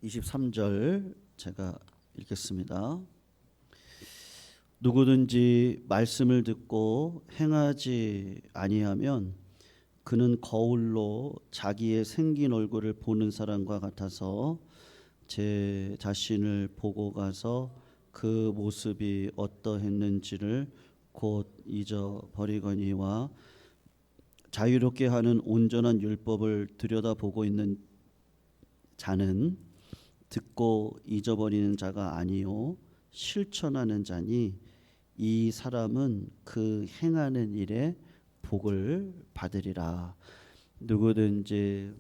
23절 제가 읽겠습니다. 누구든지 말씀을 듣고 행하지 아니하면 그는 거울로 자기의 생긴 얼굴을 보는 사람과 같아서 제 자신을 보고 가서 그 모습이 어떠했는지를 곧 잊어버리거니와 자유롭게 하는 온전한 율법을 들여다보고 있는 자는 듣고 잊어버리는 자가 아니요 실천하는 자니 이 사람은 그 행하는 일에 복을 받으리라. 누구든지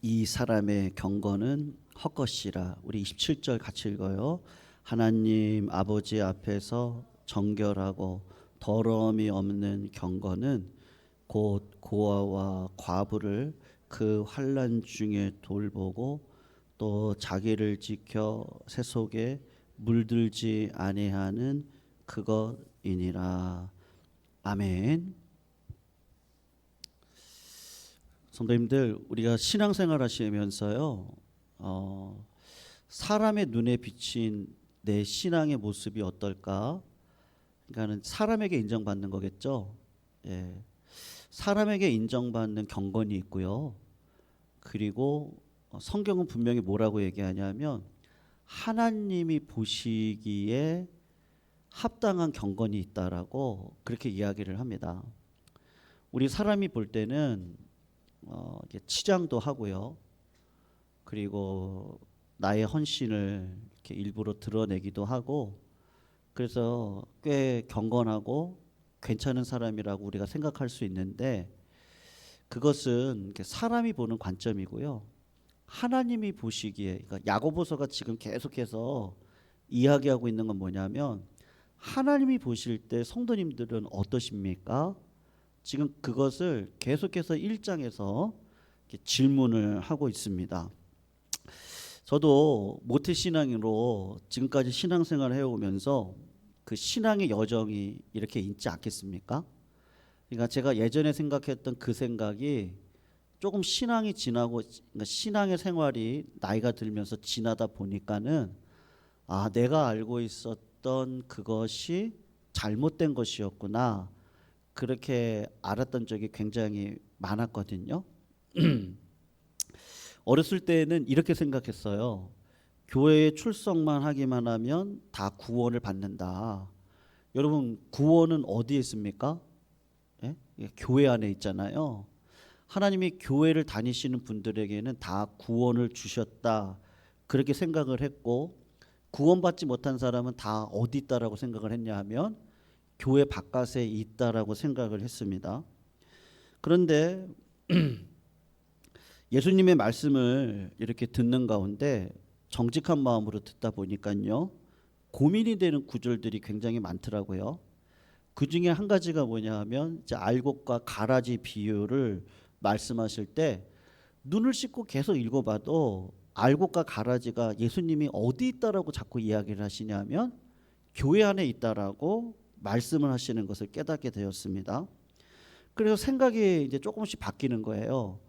이 사람의 경건은 헛것이라. 우리 27절 같이 읽어요. 하나님 아버지 앞에서 정결하고 더러움이 없는 경건은 곧 고아와 과부를 그 환난 중에 돌보고 또 자기를 지켜 세속에 물들지 아니하는 그것이니라. 아멘. 성도님들, 우리가 신앙생활 하시면서요, 사람의 눈에 비친 내 신앙의 모습이 어떨까? 그러니까는 사람에게 인정받는 거겠죠. 예. 사람에게 인정받는 경건이 있고요. 그리고 성경은 분명히 뭐라고 얘기하냐면 하나님이 보시기에 합당한 경건이 있다라고 그렇게 이야기를 합니다. 우리 사람이 볼 때는 치장도 하고요. 그리고 나의 헌신을 이렇게 일부러 드러내기도 하고, 그래서 꽤 경건하고 괜찮은 사람이라고 우리가 생각할 수 있는데, 그것은 사람이 보는 관점이고요. 하나님이 보시기에, 그러니까 야고보서가 지금 계속해서 이야기하고 있는 건 뭐냐면, 하나님이 보실 때 성도님들은 어떠십니까? 지금 그것을 계속해서 1장에서 질문을 하고 있습니다. 저도 모태신앙으로 지금까지 신앙생활을 해오면서 그 신앙의 여정이 이렇게 있지 않겠습니까? 그러니까 제가 예전에 생각했던 그 생각이 조금 신앙이 지나고, 그러니까 신앙의 생활이 나이가 들면서 지나다 보니까는 내가 알고 있었던 그것이 잘못된 것이었구나, 그렇게 알았던 적이 굉장히 많았거든요. 어렸을 때는 이렇게 생각했어요. 교회에 출석만 하기만 하면 다 구원을 받는다. 여러분, 구원은 어디에 있습니까? 예? 교회 안에 있잖아요. 하나님이 교회를 다니시는 분들에게는 다 구원을 주셨다, 그렇게 생각을 했고, 구원받지 못한 사람은 다 어디 있다라고 생각을 했냐 하면 교회 바깥에 있다라고 생각을 했습니다. 그런데 예수님의 말씀을 이렇게 듣는 가운데 정직한 마음으로 듣다 보니까요, 고민이 되는 구절들이 굉장히 많더라고요. 그 중에 한 가지가 뭐냐 하면 이제 알곡과 가라지 비유를 말씀하실 때 눈을 씻고 계속 읽어봐도 알곡과 가라지가 예수님이 어디 있다라고 자꾸 이야기를 하시냐면 교회 안에 있다라고 말씀을 하시는 것을 깨닫게 되었습니다. 그래서 생각이 이제 조금씩 바뀌는 거예요.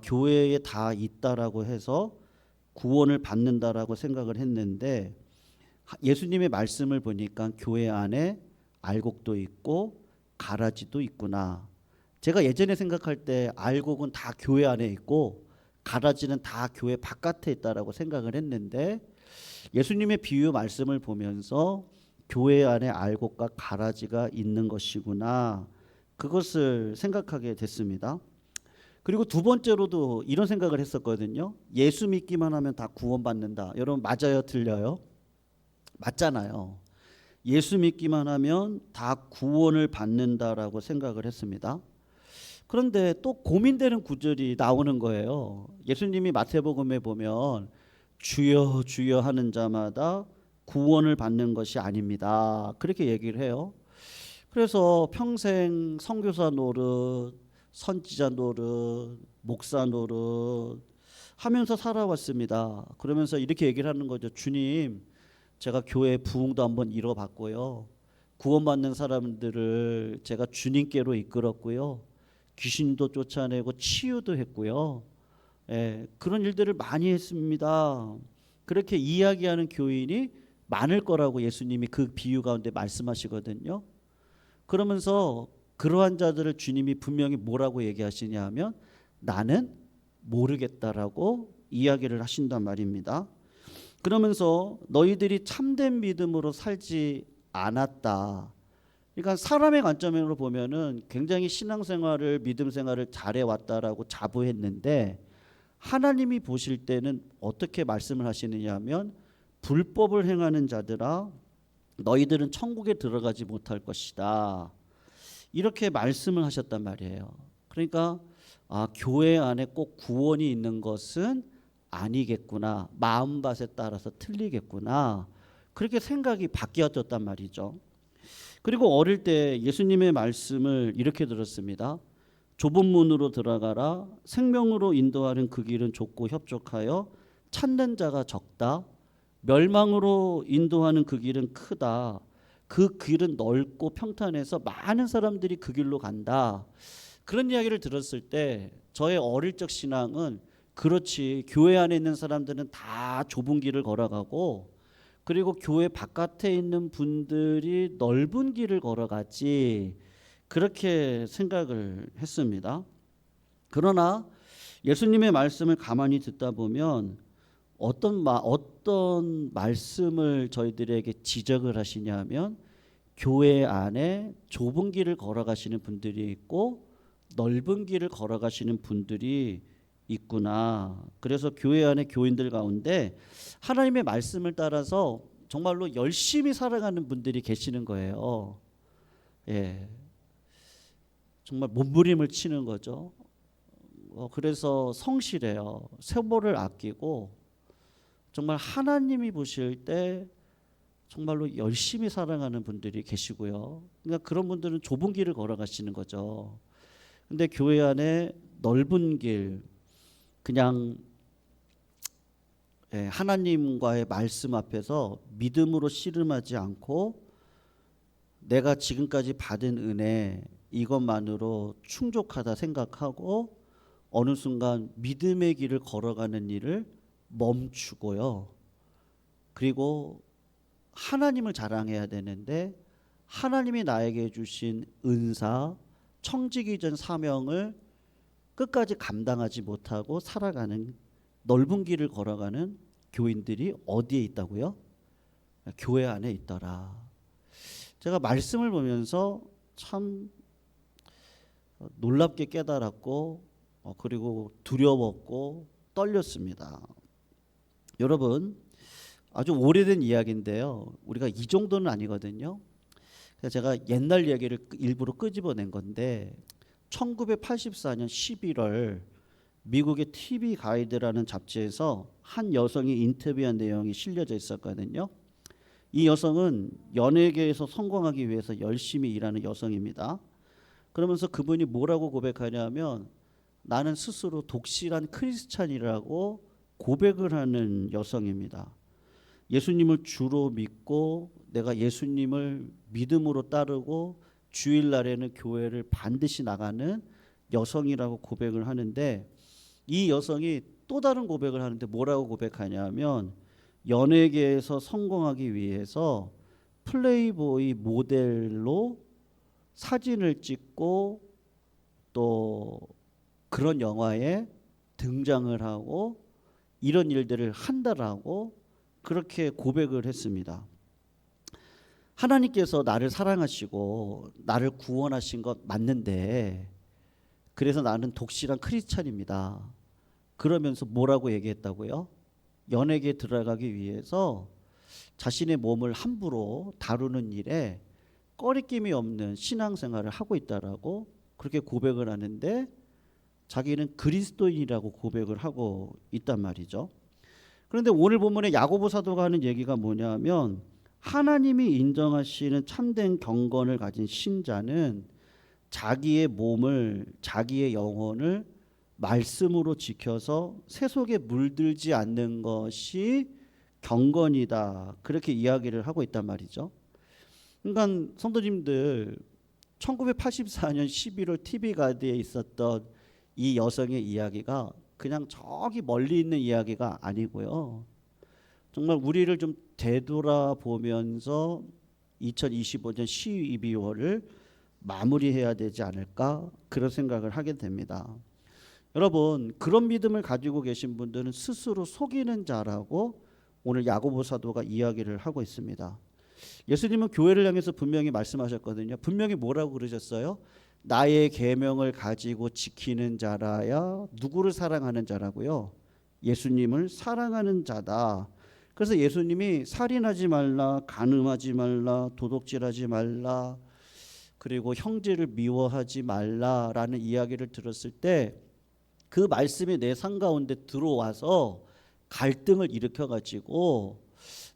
교회에 다 있다라고 해서 구원을 받는다라고 생각을 했는데, 예수님의 말씀을 보니까 교회 안에 알곡도 있고 가라지도 있구나. 제가 예전에 생각할 때 알곡은 다 교회 안에 있고 가라지는 다 교회 바깥에 있다라고 생각을 했는데, 예수님의 비유 말씀을 보면서 교회 안에 알곡과 가라지가 있는 것이구나, 그것을 생각하게 됐습니다. 그리고 두 번째로도 이런 생각을 했었거든요. 예수 믿기만 하면 다 구원받는다. 여러분, 맞아요, 틀려요? 맞잖아요. 예수 믿기만 하면 다 구원을 받는다라고 생각을 했습니다. 그런데 또 고민되는 구절이 나오는 거예요. 예수님이 마태복음에 보면 주여 주여 하는 자마다 구원을 받는 것이 아닙니다, 그렇게 얘기를 해요. 그래서 평생 선교사 노릇, 선지자 노릇, 목사 노릇 하면서 살아왔습니다. 그러면서 이렇게 얘기를 하는 거죠. 주님, 제가 교회 부흥도 한번 이뤄봤고요, 구원받는 사람들을 제가 주님께로 이끌었고요. 귀신도 쫓아내고 치유도 했고요. 예, 그런 일들을 많이 했습니다. 그렇게 이야기하는 교인이 많을 거라고 예수님이 그 비유 가운데 말씀하시거든요. 그러면서 그러한 자들을 주님이 분명히 뭐라고 얘기하시냐 하면 나는 모르겠다라고 이야기를 하신단 말입니다. 그러면서 너희들이 참된 믿음으로 살지 않았다. 그러니까 사람의 관점으로 보면은 굉장히 신앙생활을 믿음 생활을 잘해 왔다라고 자부했는데 하나님이 보실 때는 어떻게 말씀을 하시느냐 하면 불법을 행하는 자들아 너희들은 천국에 들어가지 못할 것이다. 이렇게 말씀을 하셨단 말이에요. 그러니까 교회 안에 꼭 구원이 있는 것은 아니겠구나. 마음밭에 따라서 틀리겠구나. 그렇게 생각이 바뀌어졌단 말이죠. 그리고 어릴 때 예수님의 말씀을 이렇게 들었습니다. 좁은 문으로 들어가라. 생명으로 인도하는 그 길은 좁고 협족하여 찾는 자가 적다. 멸망으로 인도하는 그 길은 크다. 그 길은 넓고 평탄해서 많은 사람들이 그 길로 간다. 그런 이야기를 들었을 때 저의 어릴 적 신앙은 그렇지. 교회 안에 있는 사람들은 다 좁은 길을 걸어가고 그리고 교회 바깥에 있는 분들이 넓은 길을 걸어가지. 그렇게 생각을 했습니다. 그러나 예수님의 말씀을 가만히 듣다 보면 어떤 말씀을 저희들에게 지적을 하시냐면 교회 안에 좁은 길을 걸어가시는 분들이 있고 넓은 길을 걸어가시는 분들이 있구나. 그래서 교회 안에 교인들 가운데 하나님의 말씀을 따라서 정말로 열심히 살아가는 분들이 계시는 거예요. 예, 정말 몸부림을 치는 거죠. 그래서 성실해요. 세보를 아끼고 정말 하나님이 보실 때 정말로 열심히 살아가는 분들이 계시고요. 그러니까 그런 분들은 좁은 길을 걸어가시는 거죠. 근데 교회 안에 넓은 길, 그냥 하나님과의 말씀 앞에서 믿음으로 씨름하지 않고 내가 지금까지 받은 은혜 이것만으로 충족하다 생각하고 어느 순간 믿음의 길을 걸어가는 일을 멈추고요. 그리고 하나님을 자랑해야 되는데 하나님이 나에게 주신 은사, 청지기 전 사명을 끝까지 감당하지 못하고 살아가는 넓은 길을 걸어가는 교인들이 어디에 있다고요? 교회 안에 있더라. 제가 말씀을 보면서 참 놀랍게 깨달았고 그리고 두려웠고 떨렸습니다. 여러분 아주 오래된 이야기인데요. 우리가 이 정도는 아니거든요. 그래서 제가 옛날 이야기를 일부러 끄집어낸 건데 1984년 11월 미국의 TV 가이드라는 잡지에서 한 여성이 인터뷰한 내용이 실려져 있었거든요. 이 여성은 연예계에서 성공하기 위해서 열심히 일하는 여성입니다. 그러면서 그분이 뭐라고 고백하냐면 나는 스스로 독실한 크리스찬이라고 고백을 하는 여성입니다. 예수님을 주로 믿고 내가 예수님을 믿음으로 따르고 주일날에는 교회를 반드시 나가는 여성이라고 고백을 하는데 이 여성이 또 다른 고백을 하는데 뭐라고 고백하냐면 연예계에서 성공하기 위해서 플레이보이 모델로 사진을 찍고 또 그런 영화에 등장을 하고 이런 일들을 한다라고 그렇게 고백을 했습니다. 하나님께서 나를 사랑하시고 나를 구원하신 것 맞는데 그래서 나는 독실한 크리스찬입니다. 그러면서 뭐라고 얘기했다고요? 연예계에 들어가기 위해서 자신의 몸을 함부로 다루는 일에 꺼리낌이 없는 신앙생활을 하고 있다라고 그렇게 고백을 하는데 자기는 그리스도인이라고 고백을 하고 있단 말이죠. 그런데 오늘 본문에 야고보 사도가 하는 얘기가 뭐냐면 하나님이 인정하시는 참된 경건을 가진 신자는 자기의 몸을 자기의 영혼을 말씀으로 지켜서 세속에 물들지 않는 것이 경건이다. 그렇게 이야기를 하고 있단 말이죠. 그러니까 성도님들 1984년 11월 TV 가드에 있었던 이 여성의 이야기가 그냥 저기 멀리 있는 이야기가 아니고요. 정말 우리를 좀 되돌아보면서 2025년 12월을 마무리해야 되지 않을까 그런 생각을 하게 됩니다. 여러분, 그런 믿음을 가지고 계신 분들은 스스로 속이는 자라고 오늘 야고보 사도가 이야기를 하고 있습니다. 예수님은 교회를 향해서 분명히 말씀하셨거든요. 분명히 뭐라고 그러셨어요? 나의 계명을 가지고 지키는 자라야 누구를 사랑하는 자라고요? 예수님을 사랑하는 자다. 그래서 예수님이 살인하지 말라, 간음하지 말라, 도둑질하지 말라, 그리고 형제를 미워하지 말라라는 이야기를 들었을 때 그 말씀이 내 삶 가운데 들어와서 갈등을 일으켜가지고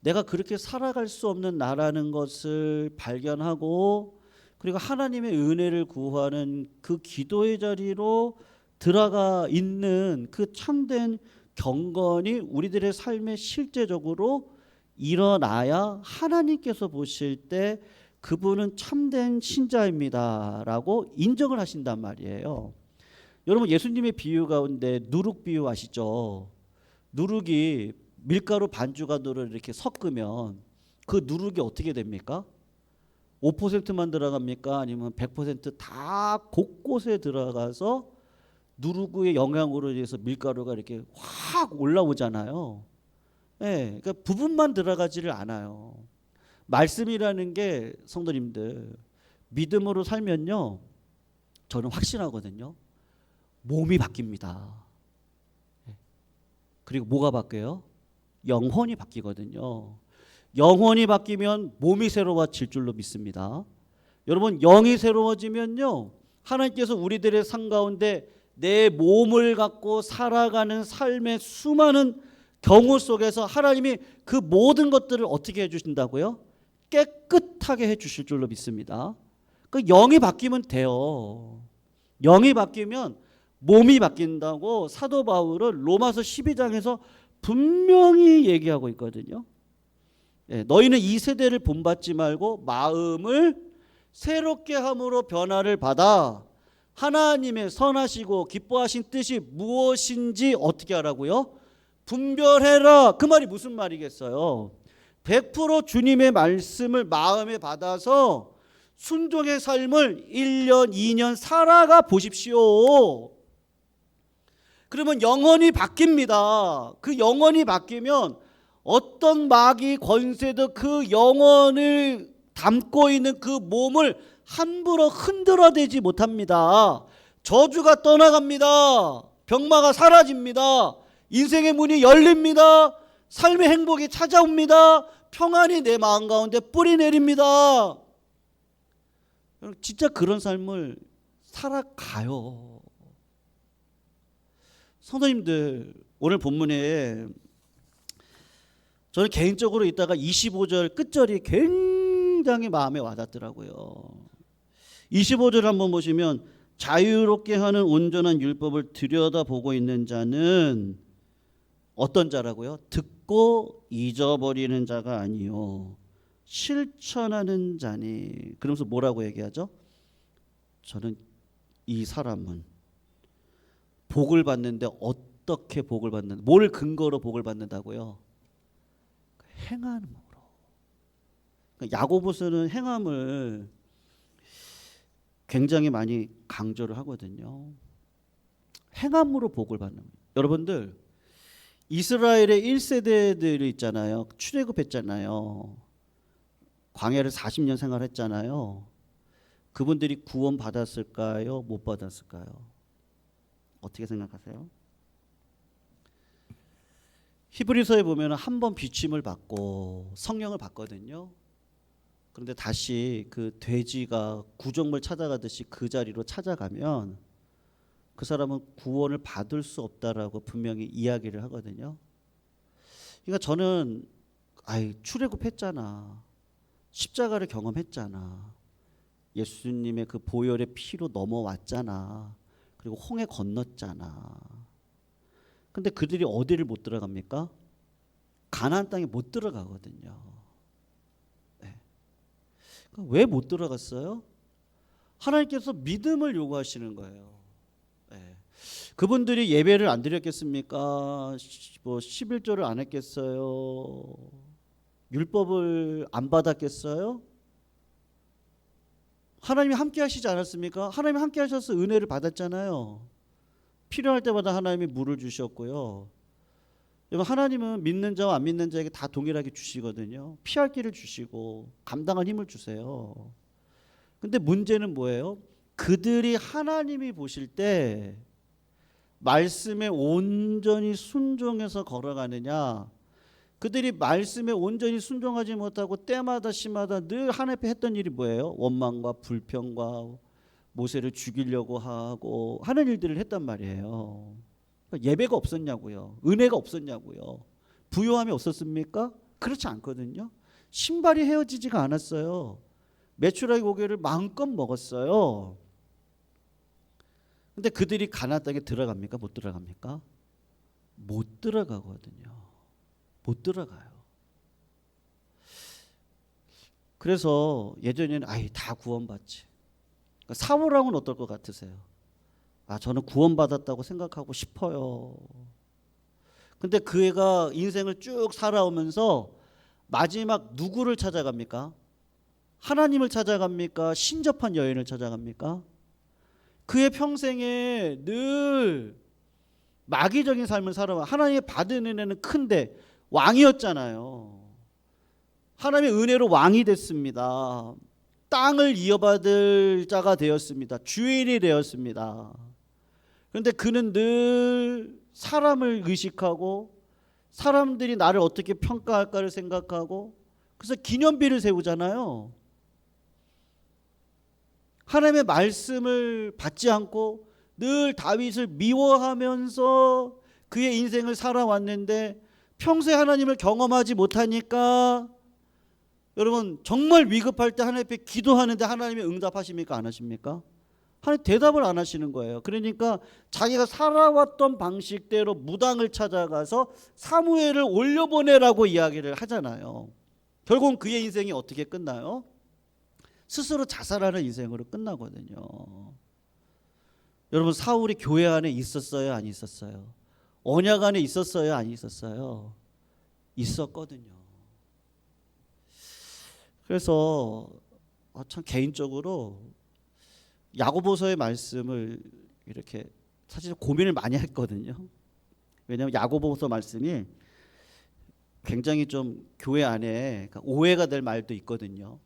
내가 그렇게 살아갈 수 없는 나라는 것을 발견하고 그리고 하나님의 은혜를 구하는 그 기도의 자리로 들어가 있는 그 참된 경건이 우리들의 삶에 실제적으로 일어나야 하나님께서 보실 때 그분은 참된 신자입니다라고 인정을 하신단 말이에요. 여러분, 예수님의 비유 가운데 누룩 비유 아시죠? 누룩이 밀가루 반죽안으로 이렇게 섞으면 그 누룩이 어떻게 됩니까? 5%만 들어갑니까? 아니면 100%다 곳곳에 들어가서 누룩의 영향으로 인해서 밀가루가 이렇게 확 올라오잖아요. 네, 그러니까 부분만 들어가지를 않아요. 말씀이라는 게 성도님들 믿음으로 살면요, 저는 확신하거든요. 몸이 바뀝니다. 그리고 뭐가 바뀌어요? 영혼이 바뀌거든요. 영혼이 바뀌면 몸이 새로워질 줄로 믿습니다. 여러분, 영이 새로워지면요, 하나님께서 우리들의 삶 가운데 내 몸을 갖고 살아가는 삶의 수많은 경우 속에서 하나님이 그 모든 것들을 어떻게 해주신다고요? 깨끗하게 해주실 줄로 믿습니다. 그 영이 바뀌면 돼요. 영이 바뀌면 몸이 바뀐다고 사도 바울은 로마서 12장에서 분명히 얘기하고 있거든요. 너희는 이 세대를 본받지 말고 마음을 새롭게 함으로 변화를 받아 하나님의 선하시고 기뻐하신 뜻이 무엇인지 어떻게 하라고요? 분별해라. 그 말이 무슨 말이겠어요? 100% 주님의 말씀을 마음에 받아서 순종의 삶을 1년, 2년 살아가 보십시오. 그러면 영혼이 바뀝니다. 그 영혼이 바뀌면 어떤 마귀 권세도 그 영혼을 담고 있는 그 몸을 함부로 흔들어대지 못합니다. 저주가 떠나갑니다. 병마가 사라집니다. 인생의 문이 열립니다. 삶의 행복이 찾아옵니다. 평안이 내 마음 가운데 뿌리 내립니다. 진짜 그런 삶을 살아가요. 성도님들, 오늘 본문에 저는 개인적으로 이따가 25절 끝절이 굉장히 마음에 와닿더라고요. 25절 한번 보시면 자유롭게 하는 온전한 율법을 들여다보고 있는 자는 어떤 자라고요? 듣고 잊어버리는 자가 아니요 실천하는 자니. 그러면서 뭐라고 얘기하죠? 저는 이 사람은 복을 받는데 어떻게 복을 받는다? 뭘 근거로 복을 받는다고요? 행함으로. 야고보서는 행함을 굉장히 많이 강조를 하거든요. 행함으로 복을 받는. 여러분들, 이스라엘의 1세대들이 있잖아요. 출애굽했잖아요. 광야를 40년 생활했잖아요. 그분들이 구원 받았을까요? 못 받았을까요? 어떻게 생각하세요? 히브리서에 보면 한 번 비침을 받고 성령을 받거든요. 그런데 다시 그 돼지가 구정물 찾아가듯이 그 자리로 찾아가면 그 사람은 구원을 받을 수 없다라고 분명히 이야기를 하거든요. 그러니까 저는 출애굽했잖아. 십자가를 경험했잖아. 예수님의 그 보혈의 피로 넘어왔잖아. 그리고 홍해 건넜잖아. 근데 그들이 어디를 못 들어갑니까? 가나안 땅에 못 들어가거든요. 네. 왜 못 들어갔어요? 하나님께서 믿음을 요구하시는 거예요. 예. 그분들이 예배를 안 드렸겠습니까? 뭐 11조를 안 했겠어요? 율법을 안 받았겠어요? 하나님이 함께 하시지 않았습니까? 하나님이 함께 하셔서 은혜를 받았잖아요. 필요할 때마다 하나님이 물을 주셨고요. 여러분, 하나님은 믿는 자와 안 믿는 자에게 다 동일하게 주시거든요. 피할 길을 주시고 감당할 힘을 주세요. 근데 문제는 뭐예요? 그들이 하나님이 보실 때 말씀에 온전히 순종해서 걸어가느냐, 그들이 말씀에 온전히 순종하지 못하고 때마다 시마다 늘 하나님 앞에 했던 일이 뭐예요? 원망과 불평과 모세를 죽이려고 하고 하는 일들을 했단 말이에요. 그러니까 예배가 없었냐고요? 은혜가 없었냐고요? 부요함이 없었습니까? 그렇지 않거든요. 신발이 헤어지지가 않았어요. 메추라기 고개를 마음껏 먹었어요. 근데 그들이 가나안 땅에 들어갑니까? 못 들어갑니까? 못 들어가거든요. 못 들어가요. 그래서 예전에는 아이 다 구원받지. 그러니까 사울왕은 어떨 것 같으세요? 아, 저는 구원받았다고 생각하고 싶어요. 근데 그 애가 인생을 쭉 살아오면서 마지막 누구를 찾아갑니까? 하나님을 찾아갑니까? 신접한 여인을 찾아갑니까? 그의 평생에 늘 마귀적인 삶을 살아와. 하나님의 받은 은혜는 큰데 왕이었잖아요. 하나님의 은혜로 왕이 됐습니다. 땅을 이어받을 자가 되었습니다. 주인이 되었습니다. 그런데 그는 늘 사람을 의식하고 사람들이 나를 어떻게 평가할까를 생각하고, 그래서 기념비를 세우잖아요. 하나님의 말씀을 받지 않고 늘 다윗을 미워하면서 그의 인생을 살아왔는데 평소에 하나님을 경험하지 못하니까 여러분 정말 위급할 때 하나님 앞에 기도하는데 하나님이 응답하십니까? 안 하십니까? 하나님 대답을 안 하시는 거예요. 그러니까 자기가 살아왔던 방식대로 무당을 찾아가서 사무엘을 올려보내라고 이야기를 하잖아요. 결국은 그의 인생이 어떻게 끝나요? 스스로 자살하는 인생으로 끝나거든요. 여러분, 사울이 교회 안에 있었어요? 안 있었어요? 언약 안에 있었어요? 안 있었어요? 있었거든요. 그래서 참 개인적으로 야고보서의 말씀을 이렇게 사실 고민을 많이 했거든요. 왜냐하면 야고보서 말씀이 굉장히 좀 교회 안에 오해가 될 말도 있거든요.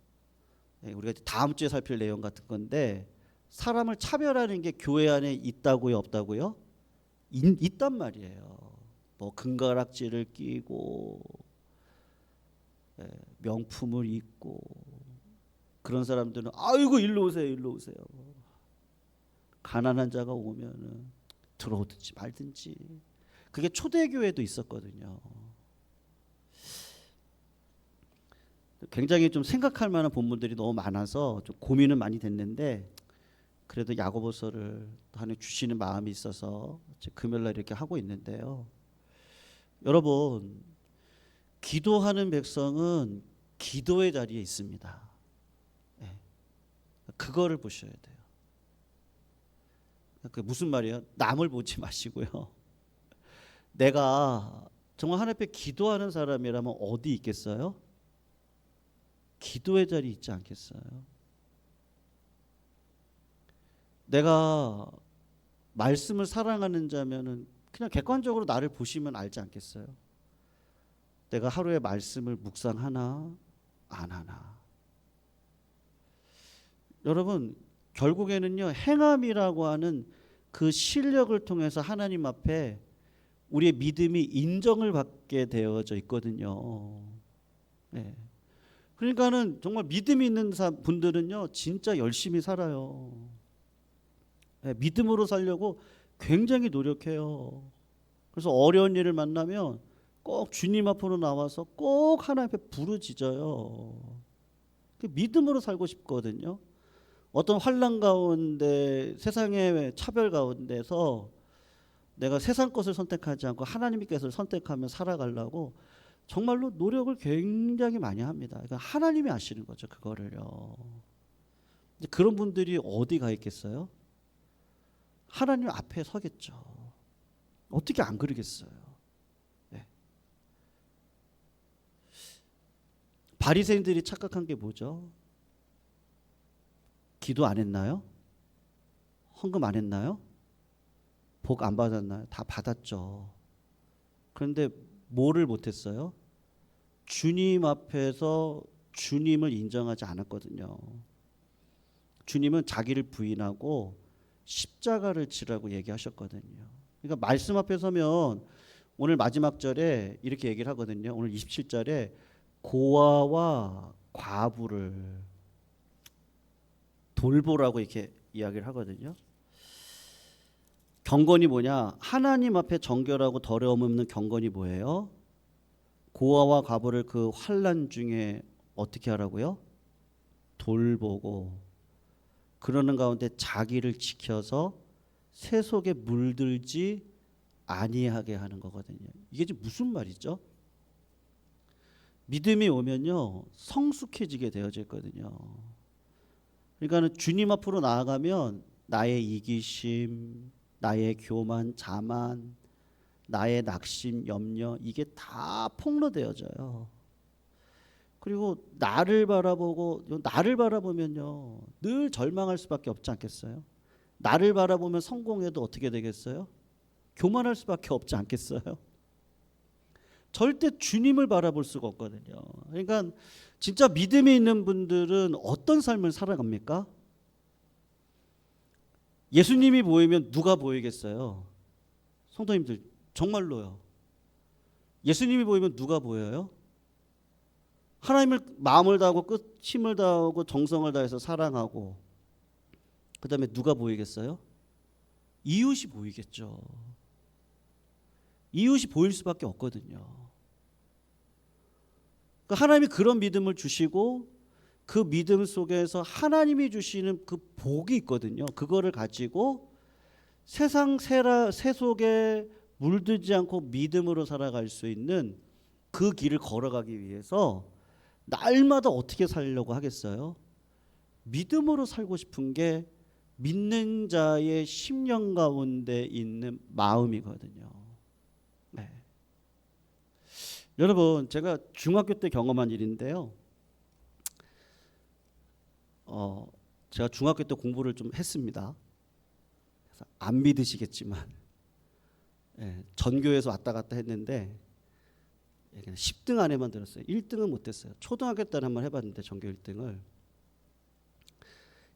우리가 다음 주에 살필 내용 같은 건데, 사람을 차별하는 게 교회 안에 있다고요, 없다고요? 있단 말이에요. 뭐 금가락지를 끼고 명품을 입고 그런 사람들은 아이고 일로 오세요, 일로 오세요. 가난한 자가 오면은 들어오든지 말든지. 그게 초대교회도 있었거든요. 굉장히 좀 생각할 만한 본문들이 너무 많아서 좀 고민은 많이 됐는데, 그래도 야고보서를 하나님 주시는 마음이 있어서 금요일날 이렇게 하고 있는데요. 여러분, 기도하는 백성은 기도의 자리에 있습니다. 그거를 보셔야 돼요. 그 무슨 말이에요? 남을 보지 마시고요. 내가 정말 하나님 앞에 기도하는 사람이라면 어디 있겠어요? 기도의 자리에 있지 않겠어요? 내가 말씀을 사랑하는 자면은 그냥 객관적으로 나를 보시면 알지 않겠어요? 내가 하루에 말씀을 묵상하나 안 하나. 여러분, 결국에는요, 행함이라고 하는 그 실력을 통해서 하나님 앞에 우리의 믿음이 인정을 받게 되어져 있거든요. 네. 그러니까는 정말 믿음이 있는 분들은요 진짜 열심히 살아요. 네, 믿음으로 살려고 굉장히 노력해요. 그래서 어려운 일을 만나면 꼭 주님 앞으로 나와서 꼭 하나님 앞에 부르짖어요. 믿음으로 살고 싶거든요. 어떤 환난 가운데, 세상의 차별 가운데서 내가 세상 것을 선택하지 않고 하나님께서 선택하며 살아가려고 정말로 노력을 굉장히 많이 합니다. 그러니까 하나님이 아시는 거죠, 그거를요. 근데 그런 분들이 어디 가 있겠어요? 하나님 앞에 서겠죠. 어떻게 안 그러겠어요? 네. 바리새인들이 착각한 게 뭐죠? 기도 안 했나요? 헌금 안 했나요? 복 안 받았나요? 다 받았죠. 그런데 뭐를 못했어요? 주님 앞에서 주님을 인정하지 않았거든요. 주님은 자기를 부인하고 십자가를 지라고 얘기하셨거든요. 그러니까 말씀 앞에 서면 오늘 마지막 절에 이렇게 얘기를 하거든요. 오늘 27절에 고아와 과부를 돌보라고 이렇게 이야기를 하거든요. 경건이 뭐냐? 하나님 앞에 정결하고 더러움 없는 경건이 뭐예요? 고아와 과부를 그 환난 중에 어떻게 하라고요? 돌보고 그러는 가운데 자기를 지켜서 새 속에 물들지 아니하게 하는 거거든요. 이게 지금 무슨 말이죠? 믿음이 오면요 성숙해지게 되어져 있거든요. 그러니까는 주님 앞으로 나아가면 나의 이기심, 나의 교만, 자만, 나의 낙심, 염려 이게 다 폭로되어져요. 그리고 나를 바라보면요 늘 절망할 수밖에 없지 않겠어요? 나를 바라보면 성공해도 어떻게 되겠어요? 교만할 수밖에 없지 않겠어요? 절대 주님을 바라볼 수가 없거든요. 그러니까 진짜 믿음이 있는 분들은 어떤 삶을 살아갑니까? 예수님이 보이면 누가 보이겠어요? 성도님들 정말로요. 예수님이 보이면 누가 보여요? 하나님을 마음을 다하고 힘을 다하고 정성을 다해서 사랑하고 그 다음에 누가 보이겠어요? 이웃이 보이겠죠. 이웃이 보일 수밖에 없거든요. 그러니까 하나님이 그런 믿음을 주시고 그 믿음 속에서 하나님이 주시는 그 복이 있거든요. 그거를 가지고 세상 새 속에 물들지 않고 믿음으로 살아갈 수 있는 그 길을 걸어가기 위해서 날마다 어떻게 살려고 하겠어요? 믿음으로 살고 싶은 게 믿는 자의 심령 가운데 있는 마음이거든요. 네. 여러분 제가 중학교 때 경험한 일인데요. 제가 중학교 때 공부를 좀 했습니다. 그래서 안 믿으시겠지만 전교에서 왔다 갔다 했는데 10등 안에만 들었어요. 1등은 못했어요. 초등학교 때는 한번 해봤는데 전교 1등을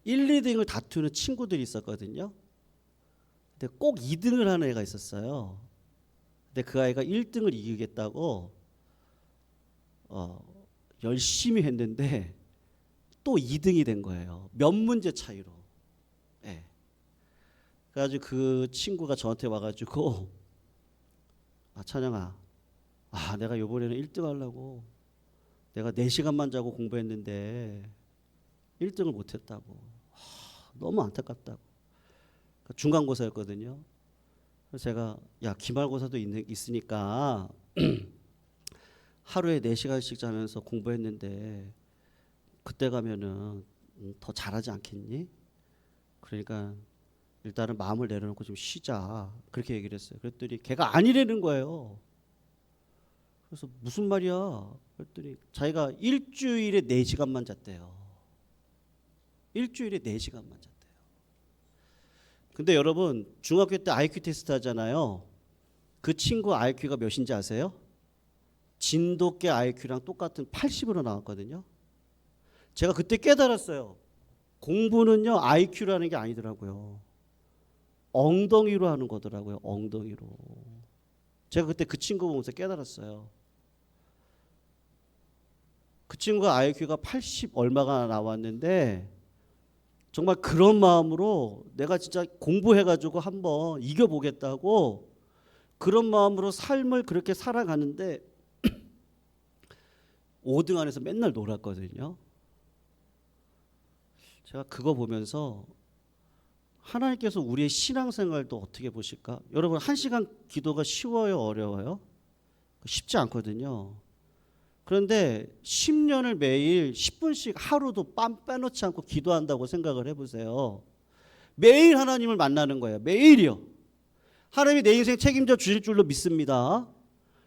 1, 2등을 다투는 친구들이 있었거든요. 근데 꼭 2등을 하는 애가 있었어요. 근데 그 아이가 1등을 이기겠다고 열심히 했는데 또 2등이 된 거예요. 몇 문제 차이로. 네. 그래가지고 그 친구가 저한테 와가지고 찬영아, 내가 이번에는 1등 하려고 내가 4시간만 자고 공부했는데 1등을 못했다고. 너무 안타깝다고. 중간고사였거든요. 그래서 제가 기말고사도 있으니까 하루에 4시간씩 자면서 공부했는데 그때 가면은 더 잘하지 않겠니? 그러니까 일단은 마음을 내려놓고 좀 쉬자. 그렇게 얘기를 했어요. 그랬더니 걔가 아니라는 거예요. 그래서 무슨 말이야? 그랬더니 자기가 일주일에 4시간만 잤대요. 일주일에 4시간만 잤대요. 근데 여러분 중학교 때 IQ 테스트 하잖아요. 그 친구 IQ가 몇인지 아세요? 진돗개 IQ랑 똑같은 80으로 나왔거든요. 제가 그때 깨달았어요. 공부는요 IQ라는 게 아니더라고요. 엉덩이로 하는 거더라고요. 엉덩이로. 제가 그때 그 친구 보면서 깨달았어요. 그 친구가 IQ가 80 얼마가 나왔는데 정말 그런 마음으로 내가 진짜 공부해가지고 한번 이겨보겠다고 그런 마음으로 삶을 그렇게 살아가는데 5등 안에서 맨날 놀았거든요. 제가 그거 보면서 하나님께서 우리의 신앙생활도 어떻게 보실까? 여러분 1시간 기도가 쉬워요? 어려워요? 쉽지 않거든요. 그런데 10년을 매일 10분씩 하루도 빼놓지 않고 기도한다고 생각을 해보세요. 매일 하나님을 만나는 거예요. 매일이요. 하나님이 내 인생 책임져 주실 줄로 믿습니다.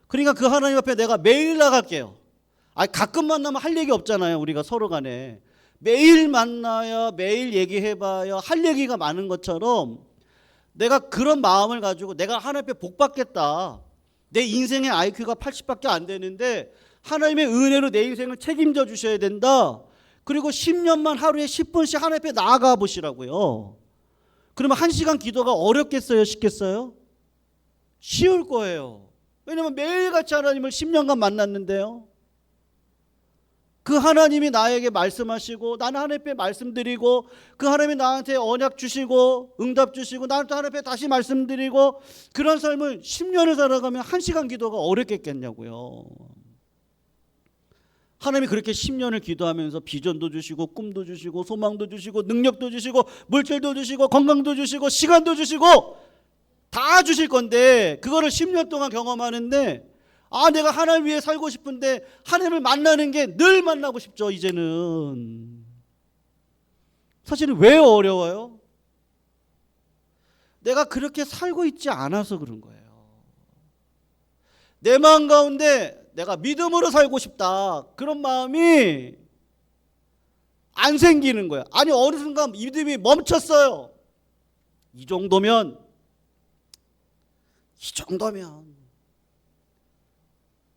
그러니까 그 하나님 앞에 내가 매일 나갈게요. 가끔 만나면 할 얘기 없잖아요. 우리가 서로 간에. 매일 만나야 매일 얘기해봐야 할 얘기가 많은 것처럼 내가 그런 마음을 가지고 내가 하나님 앞에 복 받겠다. 내 인생의 IQ가 80밖에 안 되는데 하나님의 은혜로 내 인생을 책임져 주셔야 된다. 그리고 10년만 하루에 10분씩 하나님 앞에 나아가 보시라고요. 그러면 1시간 기도가 어렵겠어요? 쉽겠어요? 쉬울 거예요. 왜냐하면 매일같이 하나님을 10년간 만났는데요. 그 하나님이 나에게 말씀하시고 나는 하나님 앞에 말씀드리고 그 하나님이 나한테 언약 주시고 응답 주시고 나는 또 하나님 앞에 다시 말씀드리고 그런 삶을 10년을 살아가면 1시간 기도가 어렵겠냐고요. 하나님이 그렇게 10년을 기도하면서 비전도 주시고 꿈도 주시고 소망도 주시고 능력도 주시고 물질도 주시고 건강도 주시고 시간도 주시고 다 주실 건데 그거를 10년 동안 경험하는데 내가 하나님 위해 살고 싶은데 하나님을 만나는 게 늘 만나고 싶죠. 이제는 사실은 왜 어려워요? 내가 그렇게 살고 있지 않아서 그런 거예요. 내 마음 가운데 내가 믿음으로 살고 싶다 그런 마음이 안 생기는 거예요. 어느 순간 믿음이 멈췄어요. 이 정도면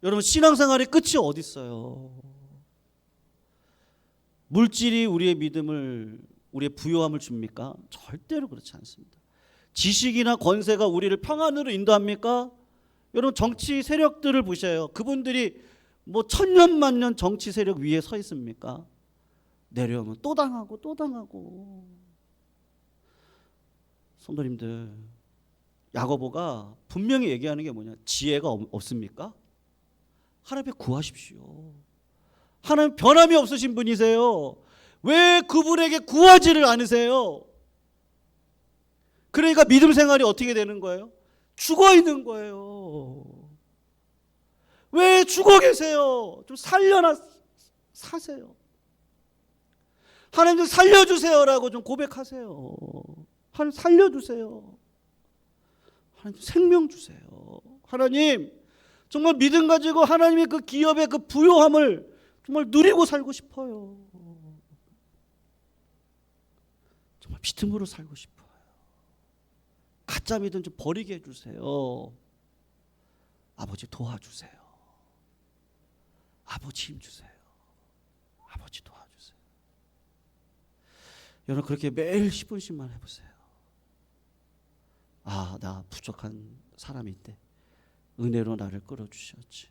여러분 신앙생활의 끝이 어디 있어요? 물질이 우리의 믿음을 우리의 부요함을 줍니까? 절대로 그렇지 않습니다. 지식이나 권세가 우리를 평안으로 인도합니까? 여러분 정치 세력들을 보셔요. 그분들이 뭐 천년만년 정치 세력 위에 서 있습니까? 내려오면 또 당하고 또 당하고. 성도님들, 야고보가 분명히 얘기하는 게 뭐냐? 지혜가 없습니까? 하나님 앞에 구하십시오. 하나님 변함이 없으신 분이세요. 왜 그분에게 구하지를 않으세요? 그러니까 믿음 생활이 어떻게 되는 거예요? 죽어 있는 거예요. 왜 죽어 계세요? 좀 살려나 사세요. 하나님 좀 살려주세요라고 좀 고백하세요. 하나님 살려주세요. 하나님 생명 주세요. 하나님 정말 믿음 가지고 하나님의 그 기업의 그 부요함을 정말 누리고 살고 싶어요. 정말 믿음으로 살고 싶어요. 가짜 믿음 좀 버리게 해주세요. 아버지 도와주세요. 아버지 힘주세요. 아버지 도와주세요. 여러분 그렇게 매일 10분씩만 해보세요. 나 부족한 사람인데 은혜로 나를 끌어주셨지.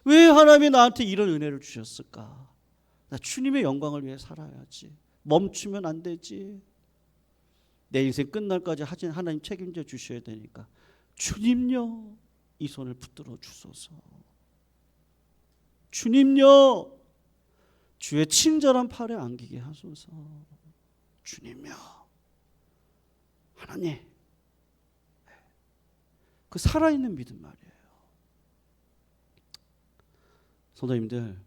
왜 하나님이 나한테 이런 은혜를 주셨을까? 나 주님의 영광을 위해 살아야지. 멈추면 안 되지. 내 인생 끝날까지 하나님 책임져 주셔야 되니까 주님요 이 손을 붙들어 주소서. 주님요 주의 친절한 팔에 안기게 하소서. 주님요 하나님. 그 살아있는 믿음 말이에요. 성도님들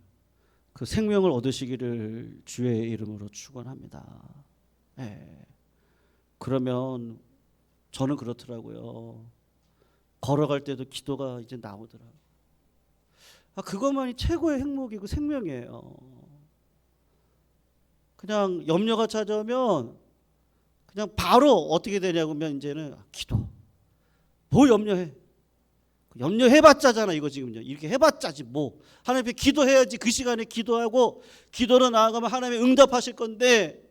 그 생명을 얻으시기를 주의 이름으로 축원합니다. 그러면 저는 그렇더라고요. 걸어갈 때도 기도가 이제 나오더라고요. 그것만이 최고의 행복이고 생명이에요. 그냥 염려가 찾아오면 그냥 바로 어떻게 되냐면 이제는 기도. 뭐 염려해? 염려해봤자잖아 이거 지금요. 이렇게 해봤자지 뭐. 하나님 앞에 기도해야지. 그 시간에 기도하고 기도로 나아가면 하나님이 응답하실 건데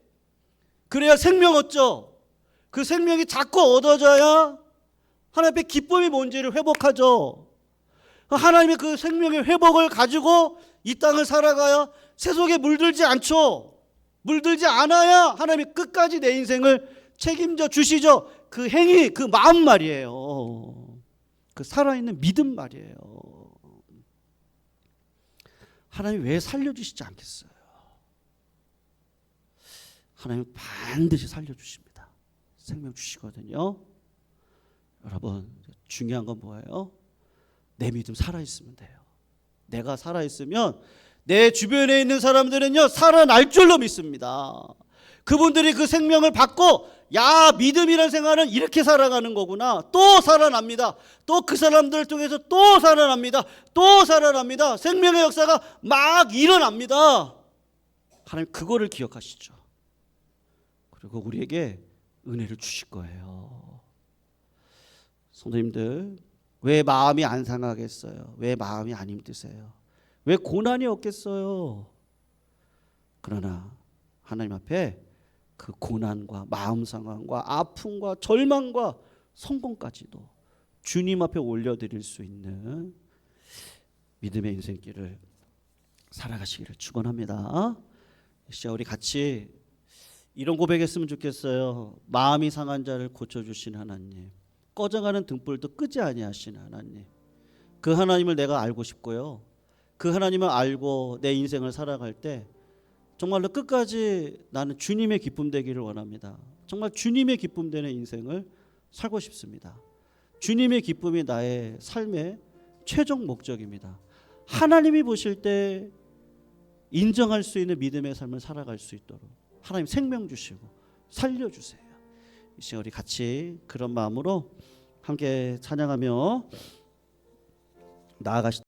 그래야 생명 얻죠. 그 생명이 자꾸 얻어져야 하나님 앞에 기쁨이 뭔지를 회복하죠. 하나님의 그 생명의 회복을 가지고 이 땅을 살아가야 세속에 물들지 않죠. 물들지 않아야 하나님이 끝까지 내 인생을 책임져 주시죠. 그 행위, 그 마음 말이에요. 그 살아있는 믿음 말이에요. 하나님이 왜 살려주시지 않겠어요? 하나님 반드시 살려주십니다. 생명 주시거든요. 여러분 중요한 건 뭐예요? 내 믿음 살아있으면 돼요. 내가 살아있으면 내 주변에 있는 사람들은요 살아날 줄로 믿습니다. 그분들이 그 생명을 받고 야 믿음이라는 생활은 이렇게 살아가는 거구나. 또 살아납니다. 또 그 사람들을 통해서 또 살아납니다. 또 살아납니다. 생명의 역사가 막 일어납니다. 하나님 그거를 기억하시죠. 그리고 우리에게 은혜를 주실 거예요. 성도님들 왜 마음이 안 상하겠어요? 왜 마음이 안 힘드세요? 왜 고난이 없겠어요? 그러나 하나님 앞에 그 고난과 마음 상황과 아픔과 절망과 성공까지도 주님 앞에 올려드릴 수 있는 믿음의 인생길을 살아가시기를 축원합니다. 시작 우리 같이 이런 고백했으면 좋겠어요. 마음이 상한 자를 고쳐주신 하나님, 꺼져가는 등불도 끄지 아니하신 하나님, 그 하나님을 내가 알고 싶고요. 그 하나님을 알고 내 인생을 살아갈 때 정말로 끝까지 나는 주님의 기쁨 되기를 원합니다. 정말 주님의 기쁨 되는 인생을 살고 싶습니다. 주님의 기쁨이 나의 삶의 최종 목적입니다. 하나님이 보실 때 인정할 수 있는 믿음의 삶을 살아갈 수 있도록 하나님 생명 주시고 살려주세요. 이 시간 우리 같이 그런 마음으로 함께 찬양하며 나아가시